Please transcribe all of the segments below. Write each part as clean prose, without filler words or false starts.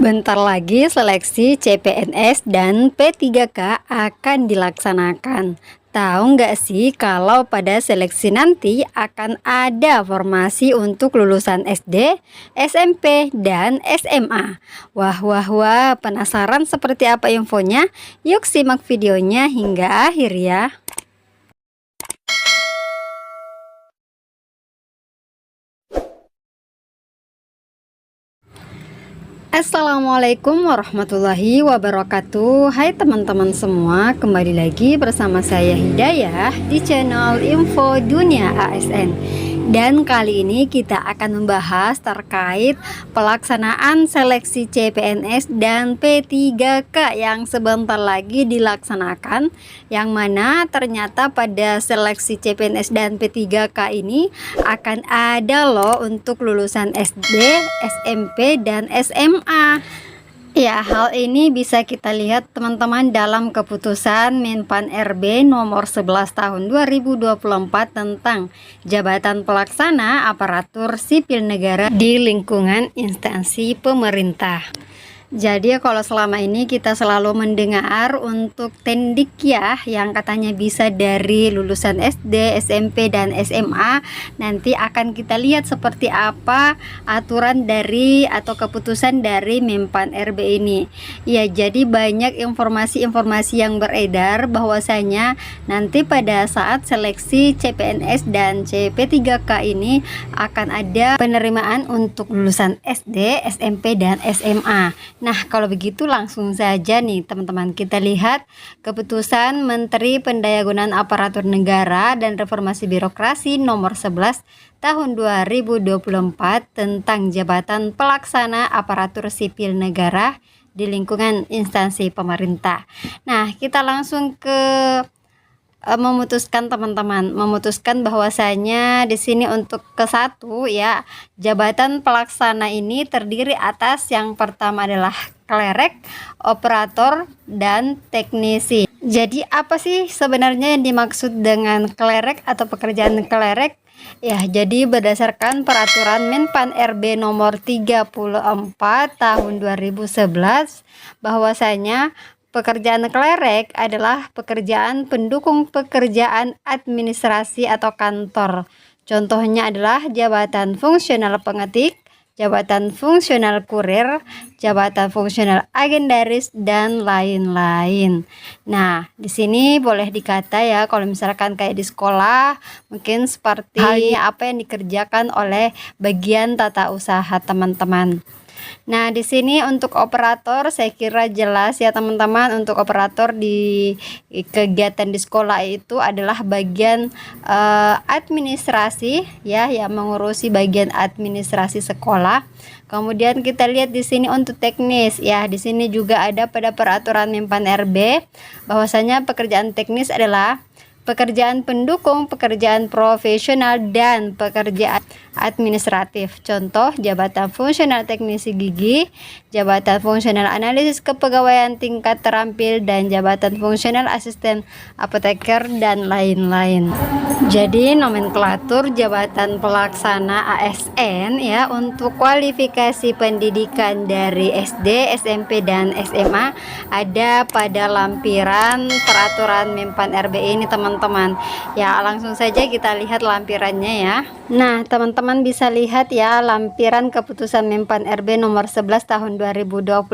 Bentar lagi seleksi CPNS dan P3K akan dilaksanakan. Tahu nggak sih kalau pada seleksi nanti akan ada formasi untuk lulusan SD, SMP, dan SMA? Wah, wah, wah, penasaran seperti apa infonya? Yuk simak videonya hingga akhir ya. Assalamualaikum warahmatullahi wabarakatuh. Hai teman-teman semua, kembali lagi bersama saya Hidayah di channel Info Dunia ASN. Dan kali ini kita akan membahas terkait pelaksanaan seleksi CPNS dan P3K yang sebentar lagi dilaksanakan, yang mana ternyata pada seleksi CPNS dan P3K ini akan ada loh untuk lulusan SD, SMP, dan SMA. Ya, hal ini bisa kita lihat teman-teman dalam keputusan Menpan RB nomor 11 tahun 2024 tentang jabatan pelaksana aparatur sipil negara di lingkungan instansi pemerintah. Jadi kalau selama ini kita selalu mendengar untuk tendik ya, yang katanya bisa dari lulusan SD, SMP, dan SMA, nanti akan kita lihat seperti apa aturan dari atau keputusan dari Menpan RB ini. Ya, jadi banyak informasi-informasi yang beredar bahwasanya nanti pada saat seleksi CPNS dan CP3K ini akan ada penerimaan untuk lulusan SD, SMP, dan SMA. Nah, kalau begitu langsung saja nih teman-teman, kita lihat keputusan Menteri Pendayagunaan Aparatur Negara dan Reformasi Birokrasi nomor 11 tahun 2024 tentang jabatan pelaksana aparatur sipil negara di lingkungan instansi pemerintah. Nah, kita langsung ke memutuskan bahwasanya di sini untuk ke satu ya, jabatan pelaksana ini terdiri atas yang pertama adalah klerek, operator, dan teknisi. Jadi apa sih sebenarnya yang dimaksud dengan klerek atau pekerjaan klerek? Ya, jadi berdasarkan peraturan Menpan RB nomor 34 tahun 2011 bahwasanya pekerjaan klerek adalah pekerjaan pendukung pekerjaan administrasi atau kantor. Contohnya adalah jabatan fungsional pengetik, jabatan fungsional kurir, jabatan fungsional agendaris, dan lain-lain. Nah, di sini boleh dikata ya, kalau misalkan kayak di sekolah, mungkin seperti halnya apa yang dikerjakan oleh bagian tata usaha teman-teman. Nah, di sini untuk operator saya kira jelas ya teman-teman. Untuk operator di kegiatan di sekolah itu adalah bagian administrasi ya, yang mengurusi bagian administrasi sekolah. Kemudian kita lihat di sini untuk teknis ya. Di sini juga ada pada peraturan Menpan RB bahwasanya pekerjaan teknis adalah pekerjaan pendukung, pekerjaan profesional, dan pekerjaan administratif. Contoh, jabatan fungsional teknisi gigi, jabatan fungsional analisis kepegawaian tingkat terampil, dan jabatan fungsional asisten apoteker, dan lain-lain. Jadi nomenklatur jabatan pelaksana ASN ya untuk kualifikasi pendidikan dari SD, SMP, dan SMA ada pada lampiran peraturan Menpan RB ini teman-teman. Ya, langsung saja kita lihat lampirannya ya. Nah, teman-teman bisa lihat ya lampiran keputusan Menpan RB nomor 11 tahun 2024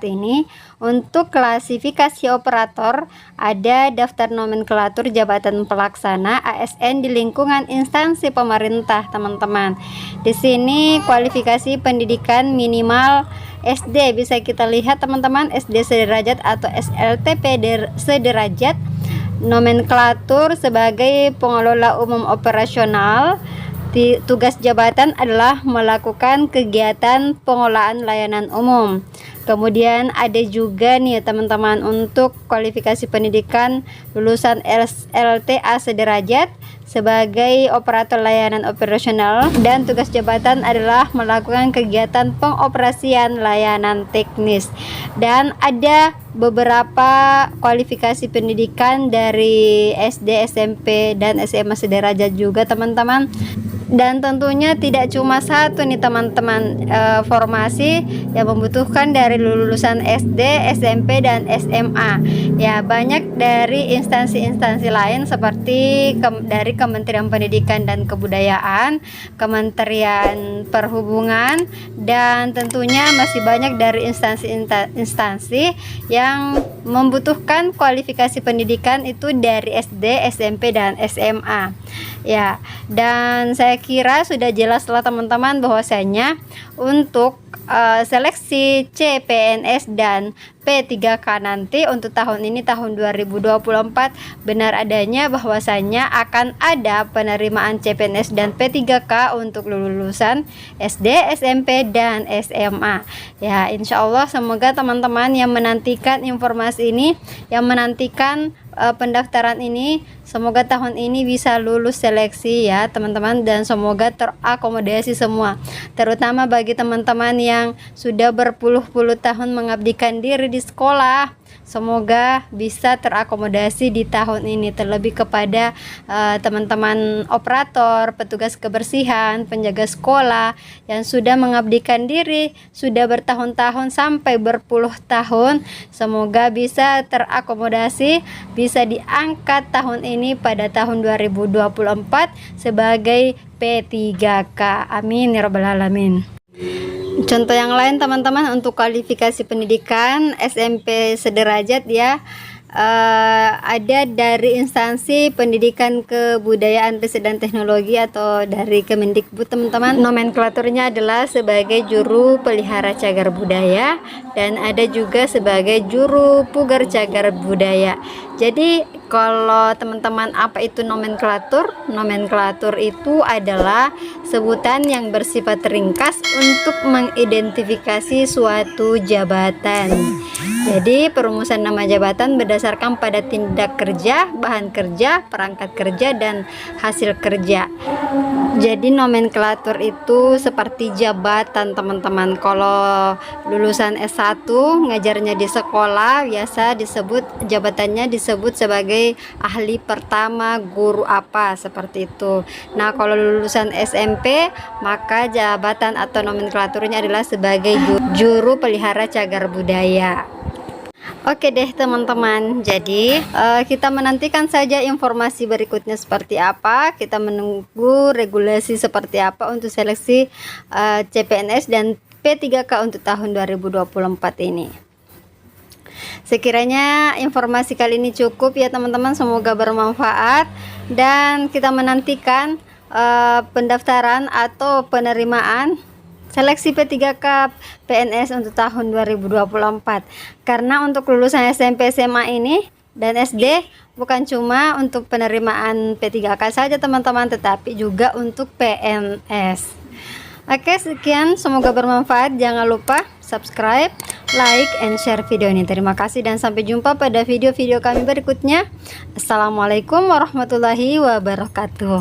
ini. Untuk klasifikasi operator ada daftar nomenklatur jabatan pelaksana ASN di lingkungan instansi pemerintah, teman-teman. Di sini kualifikasi pendidikan minimal SD bisa kita lihat teman-teman, SD sederajat atau SLTP sederajat. Nomenklatur sebagai pengelola umum operasional. Tugas jabatan adalah melakukan kegiatan pengolahan layanan umum. Kemudian ada juga nih teman-teman untuk kualifikasi pendidikan lulusan LTA sederajat sebagai operator layanan operasional, dan tugas jabatan adalah melakukan kegiatan pengoperasian layanan teknis. Dan ada beberapa kualifikasi pendidikan dari SD, SMP, dan SMA sederajat juga teman-teman. Dan tentunya tidak cuma satu nih teman-teman, formasi yang membutuhkan dari lulusan SD, SMP, dan SMA. Ya, banyak dari instansi-instansi lain seperti dari Kementerian Pendidikan dan Kebudayaan, Kementerian Perhubungan, dan tentunya masih banyak dari instansi-instansi yang membutuhkan kualifikasi pendidikan itu dari SD, SMP, dan SMA. Ya, dan saya kira sudah jelas lah teman-teman bahwasanya untuk seleksi CPNS dan P3K nanti untuk tahun ini, tahun 2024, benar adanya bahwasanya akan ada penerimaan CPNS dan P3K untuk lulusan SD, SMP, dan SMA. Ya, insya Allah semoga teman-teman yang menantikan informasi ini, yang menantikan pendaftaran ini, semoga tahun ini bisa lulus seleksi ya teman-teman, dan semoga terakomodasi semua, terutama bagi teman-teman yang sudah berpuluh-puluh tahun mengabdikan diri di sekolah. Semoga bisa terakomodasi di tahun ini, terlebih kepada teman-teman operator, petugas kebersihan, penjaga sekolah yang sudah mengabdikan diri sudah bertahun-tahun sampai berpuluh tahun. Semoga bisa terakomodasi, bisa diangkat tahun ini pada tahun 2024 sebagai P3K. Amin ya rabbal alamin. Contoh yang lain teman-teman untuk kualifikasi pendidikan SMP sederajat ya, ada dari instansi pendidikan kebudayaan riset dan teknologi atau dari Kemendikbud teman-teman. Nomenklaturnya adalah sebagai juru pelihara cagar budaya dan ada juga sebagai juru pugar cagar budaya. Jadi kalau teman-teman apa itu nomenklatur? Nomenklatur itu adalah sebutan yang bersifat ringkas untuk mengidentifikasi suatu jabatan. Jadi perumusan nama jabatan berdasarkan pada tindak kerja, bahan kerja, perangkat kerja, dan hasil kerja. Jadi nomenklatur itu seperti jabatan teman-teman. Kalau lulusan S1 ngajarnya di sekolah biasa disebut jabatannya disebut sebagai ahli pertama guru apa, seperti itu. Nah, kalau lulusan SMP maka jabatan atau nomenklaturnya adalah sebagai juru pelihara cagar budaya. Oke deh teman-teman, jadi kita menantikan saja informasi berikutnya seperti apa. Kita menunggu regulasi seperti apa untuk seleksi CPNS dan P3K untuk tahun 2024 ini. Sekiranya informasi kali ini cukup ya teman-teman, semoga bermanfaat, dan kita menantikan pendaftaran atau penerimaan seleksi P3K PNS untuk tahun 2024. Karena untuk lulusan SMP SMA ini dan SD bukan cuma untuk penerimaan P3K saja teman-teman, tetapi juga untuk PNS. Oke, sekian, semoga bermanfaat. Jangan lupa subscribe, like, and share video ini. Terima kasih dan sampai jumpa pada video-video kami berikutnya. Assalamualaikum warahmatullahi wabarakatuh.